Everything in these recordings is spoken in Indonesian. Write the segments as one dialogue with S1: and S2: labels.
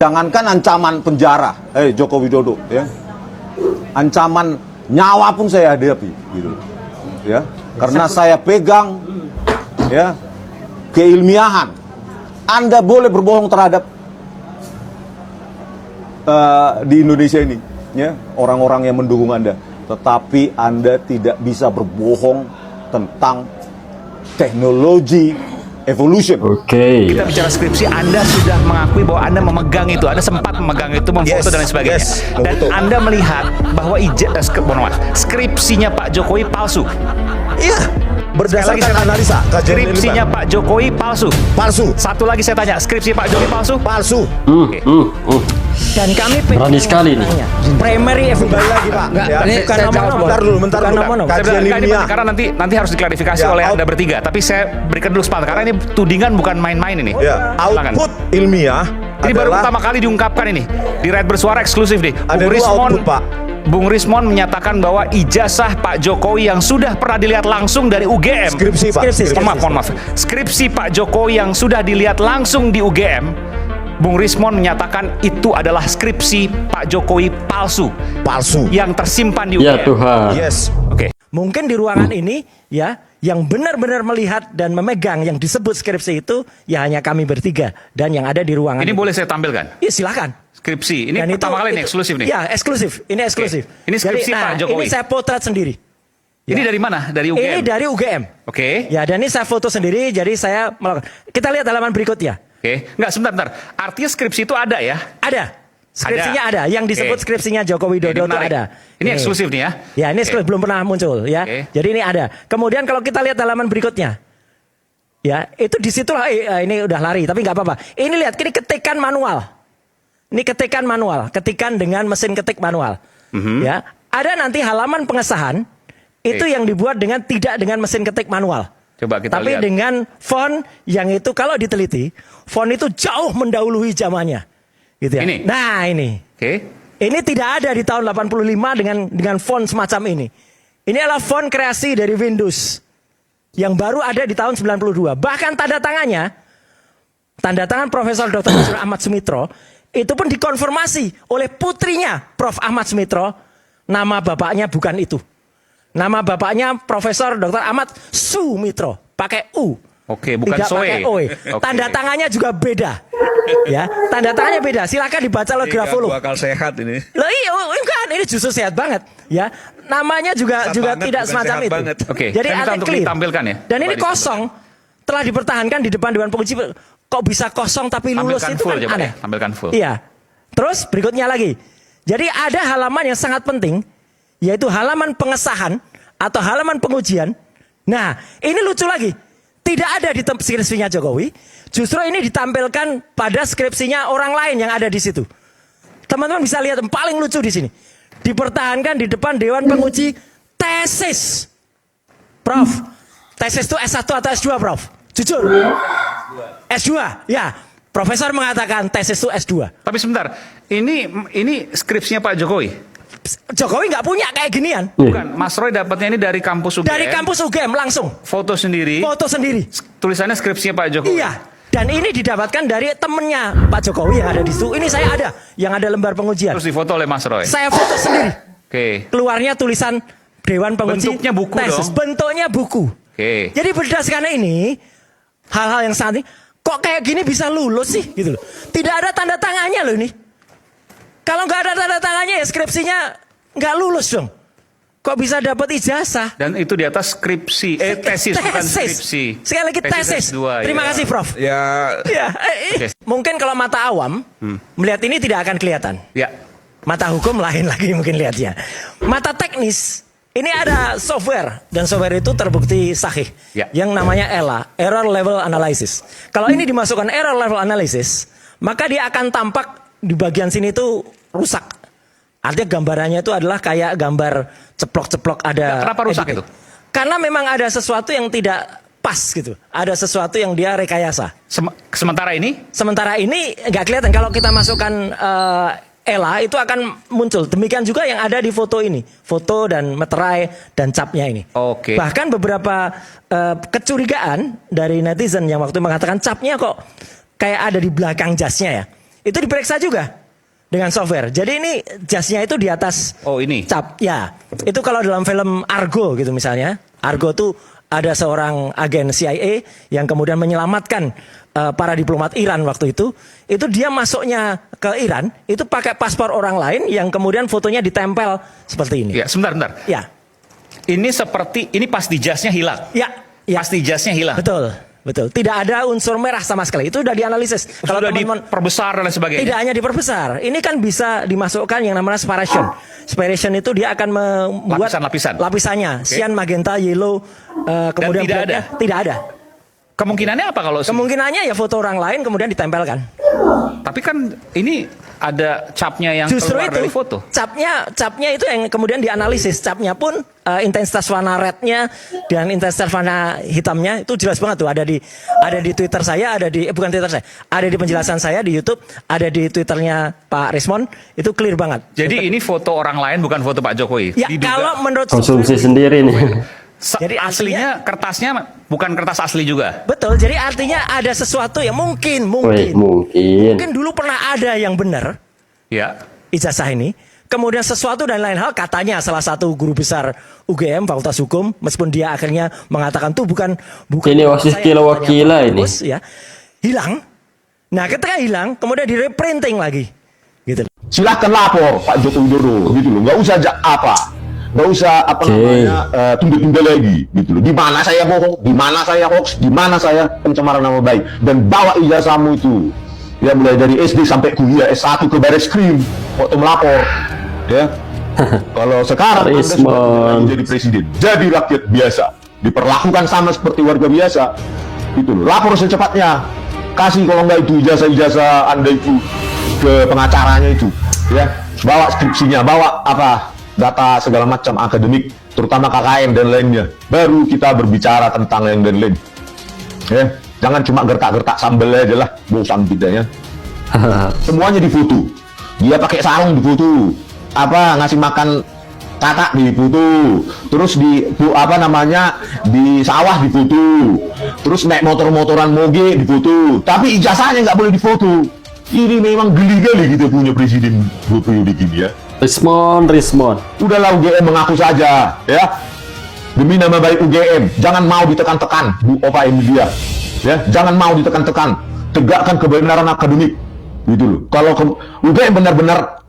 S1: Jangankan ancaman penjara, Joko Widodo, ya, ancaman nyawa pun saya hadapi, gitu, ya, karena saya pegang, ya, keilmiahan. Anda boleh berbohong terhadap di Indonesia ini, ya, orang-orang yang mendukung Anda, tetapi Anda tidak bisa berbohong tentang teknologi evolution.
S2: Oke.
S3: Kita bicara skripsi, Anda sudah mengakui bahwa Anda memegang itu, Anda sempat memegang itu, memfoto dan lain sebagainya. Dan
S1: betul.
S3: Anda melihat bahwa skripsinya Pak Jokowi palsu.
S1: Iya, berdasarkan analisa kajian
S3: Skripsinya
S1: ilmiah.
S3: Pak Jokowi palsu.
S1: Palsu.
S3: Satu lagi saya tanya, skripsi Pak Jokowi palsu?
S1: Palsu.
S4: Dan kami
S2: Berani sekali nih.
S4: primary evidence.
S1: Kembali lagi, Pak.
S4: Enggak,
S1: Ya,
S4: ini
S1: bukan
S4: saya
S1: nama
S4: jawab.
S1: bentar dulu.
S4: Bukan nama.
S1: Kajian
S3: Ini
S1: ilmiah.
S3: karena nanti harus diklarifikasi
S1: Ya,
S3: oleh Anda bertiga. Tapi saya berikan dulu kesempatan karena ini tudingan bukan main-main ini.
S1: Ya,
S3: Silakan.
S1: output ilmiah
S3: Ini baru
S1: adalah
S3: pertama kali diungkapkan ini di Rakyat Bersuara eksklusif nih.
S1: Ada dua output, Pak.
S3: Bung Rismon menyatakan bahwa ijazah Pak Jokowi yang sudah pernah dilihat langsung dari UGM.
S1: skripsi, Pak.
S3: Mohon maaf. Skripsi Pak Jokowi yang sudah dilihat langsung di UGM, Bung Rismon menyatakan itu adalah skripsi Pak Jokowi palsu
S1: Palsu.
S3: yang tersimpan di UGM.
S2: Ya Tuhan.
S1: Yes.
S3: Oke.
S4: Mungkin di ruangan ini ya, yang benar-benar melihat dan memegang yang disebut skripsi itu ya hanya kami bertiga dan yang ada di ruangan.
S3: Ini boleh saya tampilkan?
S4: Ya, silakan.
S3: Skripsi. Ini
S4: Dan
S3: pertama kali nih eksklusif nih.
S4: Ya, eksklusif. Ini eksklusif.
S3: Ini skripsi
S4: Jadi,
S3: Pak Jokowi.
S4: Ini saya potret sendiri.
S3: Ini dari mana? Dari UGM.
S4: Ini dari UGM.
S3: Oke.
S4: Ya, dan ini saya foto sendiri, jadi saya melakukan. Kita lihat halaman berikutnya.
S3: Oke. Enggak, sebentar. Artinya skripsi itu ada ya?
S4: Ada. Skripsinya ada. Yang disebut
S3: Oke.
S4: skripsinya Joko Widodo
S3: Ini
S4: itu
S3: menarik.
S4: ada.
S3: Ini eksklusif nih ya?
S4: Ya, ini eksklusif,
S3: Oke.
S4: belum pernah muncul ya.
S3: Oke.
S4: Jadi ini ada. Kemudian kalau kita lihat halaman berikutnya. Ya, itu disitulah ini udah lari, tapi nggak apa-apa. Ini lihat, ini ketikan manual. Ini ketikan manual, ketikan dengan mesin ketik manual. Ya, ada nanti halaman pengesahan itu yang dibuat tidak dengan mesin ketik manual.
S3: Coba kita
S4: Tapi
S3: lihat.
S4: dengan font yang itu kalau diteliti, font itu jauh mendahului zamannya. Gitu ya.
S3: Ini?
S4: Nah, ini.
S3: Oke.
S4: Ini tidak ada di tahun 85 dengan font semacam ini. Ini adalah font kreasi dari Windows yang baru ada di tahun 92. Bahkan tanda tangan Profesor Dr. Ahmad Sumitro itu pun dikonfirmasi oleh putrinya Prof. Ahmad Sumitro. Nama bapaknya bukan itu. Nama bapaknya Profesor Dr. Ahmad Sumitro, pakai U.
S3: Oke, bukan
S4: Tidak
S3: Soe.
S4: pakai OE.
S3: Oke.
S4: Tanda tangannya juga beda. Ya, tanda tangannya beda. Silakan dibaca oleh grafolog.
S5: Bakal sehat ini.
S4: Loh iya, kan ini justru sehat banget, ya. Namanya juga
S5: Sehat banget,
S4: tidak
S5: bukan
S4: semacam
S5: sehat
S4: itu.
S5: banget.
S3: Oke,
S4: Jadi
S3: saya minta
S4: ada
S3: untuk
S4: clear.
S3: ditampilkan ya.
S4: Dan ini
S3: Coba
S4: kosong, telah dipertahankan di depan Dewan Penguji. Kok bisa kosong tapi lulus
S3: Tampilkan
S4: itu
S3: full
S4: kan
S3: coba
S4: aneh.
S3: ya, tampilkan full.
S4: Iya. Terus berikutnya lagi. Jadi ada halaman yang sangat penting, yaitu halaman pengesahan atau halaman pengujian. Nah, ini lucu lagi. Tidak ada di skripsinya Jokowi. Justru ini ditampilkan pada skripsinya orang lain yang ada di situ. Teman-teman bisa lihat yang paling lucu di sini. Dipertahankan di depan Dewan Penguji tesis. Prof, tesis itu S1 atau S2, Prof? Jujur. S2, ya. Profesor mengatakan tesis itu S2.
S3: Tapi sebentar, ini skripsinya Pak Jokowi.
S4: Jokowi nggak punya kayak ginian.
S3: Bukan, Mas Roy dapatnya ini dari kampus UGM.
S4: Dari kampus UGM langsung.
S3: Foto sendiri.
S4: Foto sendiri.
S3: Tulisannya skripsinya Pak Jokowi.
S4: Iya. Dan ini didapatkan dari temennya Pak Jokowi yang ada di situ. Ini saya ada, yang ada lembar pengujian.
S3: Terus difoto oleh Mas Roy.
S4: Saya foto sendiri.
S3: Oke.
S4: Keluarnya tulisan Dewan Penguji.
S3: Bentuknya buku
S4: tesis.
S3: dong.
S4: Bentuknya buku.
S3: Oke.
S4: Jadi berdasarkan ini, hal-hal yang sangat ini, kok kayak gini bisa lulus sih? Gitu loh. Tidak ada tanda tangannya loh ini. Kalau nggak ada tanda tangannya ya skripsinya nggak lulus dong. Kok bisa dapat ijazah?
S3: Dan itu di atas skripsi, tesis, bukan skripsi.
S4: Sekali lagi tesis.
S3: S2,
S4: Terima
S3: ya.
S4: kasih, Prof.
S5: Ya,
S4: Ya,
S3: Oke.
S4: mungkin kalau mata awam melihat ini tidak akan kelihatan.
S3: Ya.
S4: Mata hukum lain lagi mungkin lihatnya. Mata teknis ini ada software dan software itu terbukti sahih.
S3: Ya.
S4: Yang namanya ELA, Error Level Analysis. Kalau ini dimasukkan Error Level Analysis, maka dia akan tampak di bagian sini itu rusak. Artinya gambarannya itu adalah kayak gambar ceplok-ceplok ada.
S3: Kenapa rusak
S4: editing.
S3: itu?
S4: Karena memang ada sesuatu yang tidak pas gitu. Ada sesuatu yang dia rekayasa.
S3: Sementara ini,
S4: Sementara ini nggak kelihatan. Kalau kita masukkan ELA itu akan muncul. Demikian juga yang ada di foto ini. Foto dan meterai dan capnya ini.
S3: Oke.
S4: Bahkan beberapa kecurigaan dari netizen yang waktu mengatakan capnya kok kayak ada di belakang jasnya ya. itu diperiksa juga dengan software. Jadi ini jasnya itu di atas
S3: Oh, ini.
S4: cap. Ya, itu kalau dalam film Argo gitu misalnya. Argo tuh ada seorang agen CIA yang kemudian menyelamatkan para diplomat Iran waktu itu. Itu dia masuknya ke Iran, itu pakai paspor orang lain yang kemudian fotonya ditempel seperti ini.
S3: Ya, sebentar.
S4: Ya,
S3: Ini pas di jasnya hilang.
S4: ya, ya.
S3: Pas di jasnya hilang.
S4: Betul, betul. Tidak ada unsur merah sama sekali. Itu sudah dianalisis.
S3: Kalau sudah
S4: teman-teman
S3: diperbesar dan lain sebagainya.
S4: tidak hanya diperbesar, ini kan bisa dimasukkan yang namanya spiration. Spiration itu dia akan membuat
S3: Lapisan-lapisan.
S4: lapisannya, cyan, magenta, yellow, kemudian
S3: tidak
S4: blacknya. Tidak ada.
S3: Kemungkinannya apa kalau
S4: Kemungkinannya ya foto orang lain kemudian ditempelkan.
S3: Tapi kan ini ada capnya yang
S4: Justru
S3: keluar
S4: itu
S3: dari foto.
S4: capnya itu yang kemudian dianalisis. Capnya pun intensitas warna rednya dan intensitas warna hitamnya itu jelas banget tuh, ada di Twitter saya, bukan Twitter saya, ada di penjelasan saya di YouTube, ada di Twitternya Pak Rismon, itu clear banget.
S3: Jadi ini foto orang lain bukan foto Pak Jokowi.
S4: Ya,
S3: Diduga.
S4: kalau menurut
S2: Konsumsi sendiri nih.
S4: Jadi
S3: aslinya kertasnya bukan kertas asli juga.
S4: betul, jadi artinya ada sesuatu yang mungkin
S2: Wih, mungkin.
S4: dulu pernah ada yang benar
S3: Ya.
S4: ijazah ini. Kemudian sesuatu dan lain hal, katanya salah satu guru besar UGM Fakultas Hukum, meskipun dia akhirnya mengatakan tuh bukan
S2: Ini
S4: saya,
S2: wasis
S4: katanya
S2: wakila
S4: Pak
S2: ini.
S4: Agus, ya, hilang. Nah, ketika hilang, kemudian di reprinting lagi, gitu.
S1: Silahkan lapor Pak Joko Widodo gitu loh, nggak usah nggak usah tunda-tunda lagi gitu loh. Di mana saya bohong, di mana saya hoax, di mana saya pencemaran nama baik, dan bawa ijazahmu itu ya mulai dari SD sampai kuliah S1 ke Bareskrim waktu melapor ya. Kalau sekarang Anda
S2: Rismon.
S1: sudah menjadi presiden, jadi rakyat biasa, diperlakukan sama seperti warga biasa itu loh. Lapor secepatnya, kasih kalau nggak itu ijazah Anda itu ke pengacaranya itu ya, bawa skripsinya, bawa data segala macam akademik, terutama KKN dan lainnya, baru kita berbicara tentang yang lain-lain ya. Jangan cuma gertak-gertak sambel aja lah, bosan kita ya. Semuanya difoto, dia pakai sarung difoto, ngasih makan katak difoto, terus di sawah difoto, terus naik motor-motoran moge difoto, tapi ijazahnya nggak boleh difoto. Ini memang geli kali kita punya presiden periode gini ya.
S2: Rismon.
S1: Udahlah, UGM mengaku saja ya, demi nama baik UGM. Jangan mau ditekan-tekan, Bu Opa Emilia ya, jangan mau ditekan-tekan, tegakkan kebenaran akademik gitu loh. Kalau UGM benar-benar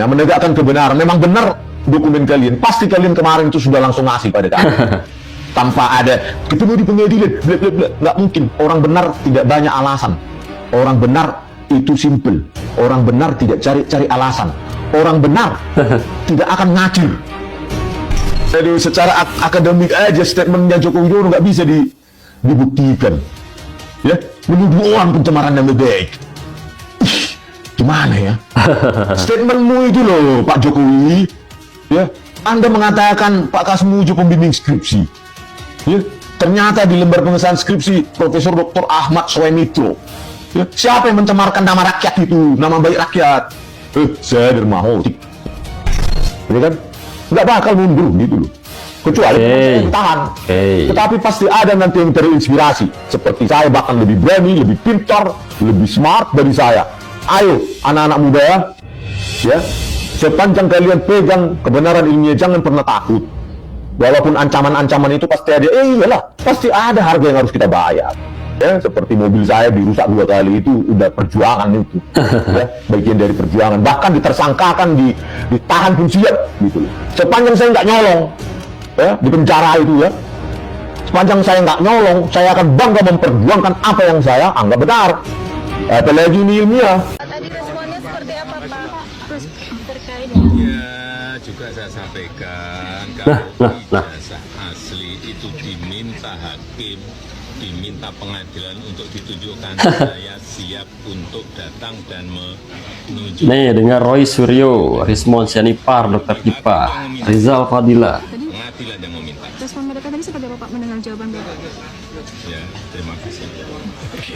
S1: menegakkan kebenaran, memang benar dokumen kalian, pasti kalian kemarin itu sudah langsung ngasih pada kami tanpa ada ketemu di pengadilan, bla bla bla. Nggak mungkin. Orang benar tidak banyak alasan, orang benar itu simple. Orang benar tidak cari-cari alasan. Orang benar tidak akan ngacir. Jadi secara akademik aja statementnya Joko Widodo nggak bisa dibuktikan. Ya, menuduh orang pencemaran nama baik. Gimana ya? Statementmu itu loh, Pak Jokowi. Ya, Anda mengatakan Pak Kasmujo pembimbing skripsi. Ya, ternyata di lembar pengesahan skripsi Profesor Dr. Ahmad Soemitro. Ya, siapa yang mencemarkan nama rakyat itu, nama baik rakyat? Saya dermahotik. Ya kan? Nggak bakal mundur gitu loh. Kecuali saya tahan. Tetapi pasti ada nanti yang terinspirasi. Seperti saya, bahkan lebih berani, lebih pintar, lebih smart dari saya. Ayo, anak-anak muda ya. Sepanjang kalian pegang kebenaran ilmiah, jangan pernah takut. Walaupun ancaman-ancaman itu pasti ada. Iyalah, pasti ada harga yang harus kita bayar. Ya, seperti mobil saya dirusak 2 kali itu udah perjuangan itu. Ya, bagian dari perjuangan. Bahkan ditersangkakan, ditahan pun siap gitu. Sepanjang saya nggak nyolong ya, di penjara itu ya. Sepanjang saya nggak nyolong, saya akan bangga memperjuangkan apa yang saya anggap benar. Apalagi ini ilmiah.
S5: Tadi responnya seperti apa Pak? Terus terkait
S6: Ya, juga saya sampaikan kalau ijazah asli itu diminta hakim, diminta pengadilan untuk ditunjukkan, saya siap untuk datang dan menunjukkan.
S2: Nih, dengan Roy Suryo, Rismon Sianipar, Dr. Kipa, Rizal Fadila.
S6: Pengadilan yang meminta.
S5: respon mereka tadi seperti apa Pak mendengar jawaban Bapak?
S6: Ya, terima kasih.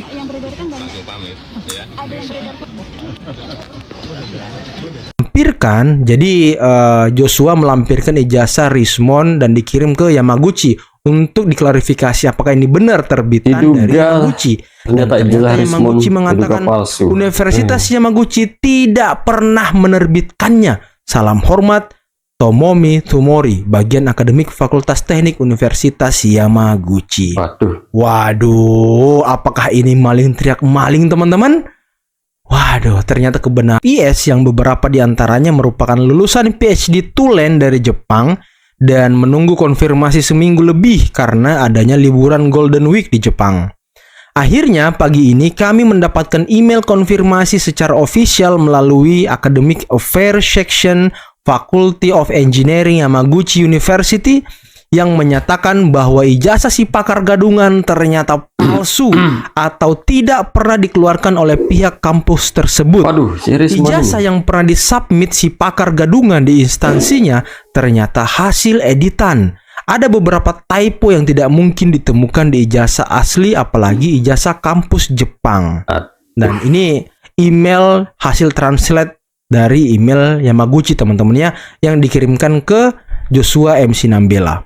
S5: Yang beredar kan banyak.
S6: Langsung pamit. Ya.
S5: Ada yang beredar
S7: Lampirkan, jadi Joshua melampirkan ijazah Rismon dan dikirim ke Yamaguchi untuk diklarifikasi apakah ini benar terbitan dari
S2: Diduga
S7: Yamaguchi.
S2: Ternyata
S7: Dan
S2: ijazah
S7: ternyata
S2: Rismon
S7: Yamaguchi
S2: diduga
S7: mengatakan
S2: palsu.
S7: Universitas Yamaguchi tidak pernah menerbitkannya. Salam hormat, Tomomi Tsumori, bagian akademik Fakultas Teknik Universitas Yamaguchi.
S2: Waduh,
S7: Waduh, apakah ini maling teriak maling, teman-teman? Waduh, ternyata kebenaran PS yang beberapa diantaranya merupakan lulusan PhD Tulen dari Jepang dan menunggu konfirmasi seminggu lebih karena adanya liburan Golden Week di Jepang. Akhirnya pagi ini kami mendapatkan email konfirmasi secara ofisial melalui Academic Affairs Section Faculty of Engineering Yamaguchi University yang menyatakan bahwa ijazah si pakar gadungan ternyata palsu atau tidak pernah dikeluarkan oleh pihak kampus tersebut.
S2: waduh, si Rismon
S7: Ijazah
S2: ini.
S7: yang pernah disubmit si pakar gadungan di instansinya ternyata hasil editan. Ada beberapa typo yang tidak mungkin ditemukan di ijazah asli, apalagi ijazah kampus Jepang. Dan ini email hasil translate dari email Yamaguchi, teman-teman ya, yang dikirimkan ke Joshua MC Nambela.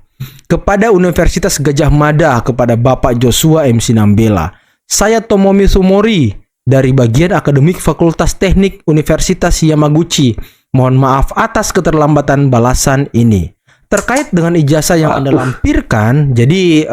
S7: Kepada Universitas Gajah Mada, kepada Bapak Joshua MC Nambela, saya Tomomi Tsumori dari bagian akademik Fakultas Teknik Universitas Yamaguchi. Mohon maaf atas keterlambatan balasan ini. Terkait dengan ijazah yang Anda lampirkan, jadi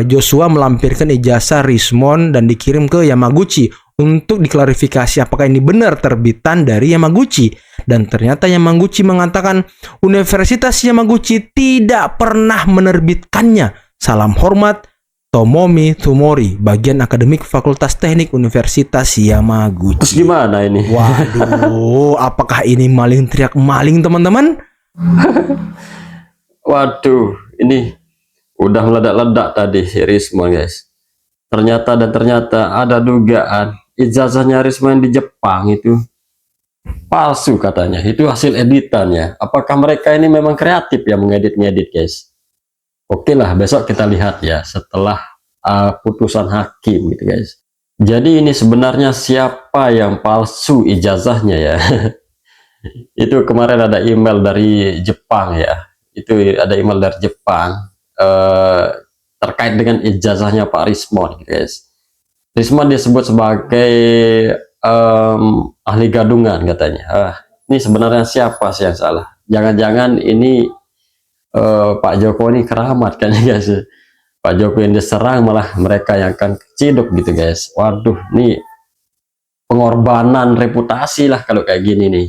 S7: Joshua melampirkan ijazah Rismon dan dikirim ke Yamaguchi untuk diklarifikasi apakah ini benar terbitan dari Yamaguchi. Dan ternyata Yamaguchi mengatakan Universitas Yamaguchi tidak pernah menerbitkannya. Salam hormat, Tomomi Tsumori, bagian akademik Fakultas Teknik Universitas
S2: Terus
S7: Yamaguchi.
S2: gimana ini?
S7: Waduh, apakah ini maling teriak maling, teman-teman?
S2: Waduh, ini udah meledak-ledak tadi si Rismon, guys. Ternyata ada dugaan ijazahnya Rismon di Jepang itu palsu katanya. Itu hasil editannya. Apakah mereka ini memang kreatif ya mengedit-ngedit, guys? Oke lah, besok kita lihat ya setelah putusan hakim gitu, guys. Jadi ini sebenarnya siapa yang palsu ijazahnya ya? Itu kemarin ada email dari Jepang ya. Itu ada email dari Jepang terkait dengan ijazahnya Pak Rismon, guys. Rismon disebut sebagai ahli gadungan katanya. Ini sebenarnya siapa sih yang salah? Jangan-jangan ini Pak Jokowi ini keramat kan, guys? Pak Jokowi yang diserang malah mereka yang akan keciduk gitu, guys. Waduh, nih pengorbanan reputasi lah kalau kayak gini nih.